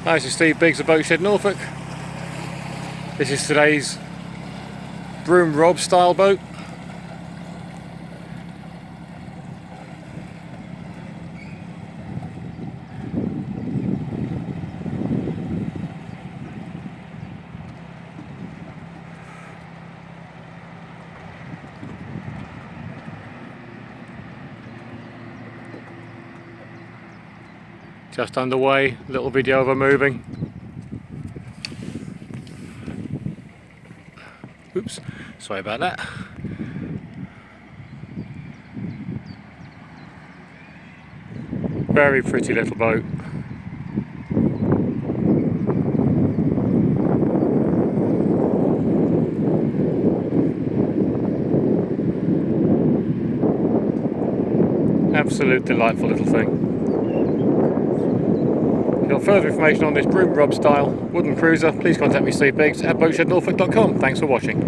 Hi, this is Steve Biggs of Boatshed, Norfolk. This is today's broom rob style boat. Just underway, little video of her moving. Oops, sorry about that. Very pretty little boat. Absolute delightful little thing. If you want further information on this broom rob style wooden cruiser, please contact me, Steve Biggs, at boatshednorfolk.com. Thanks for watching.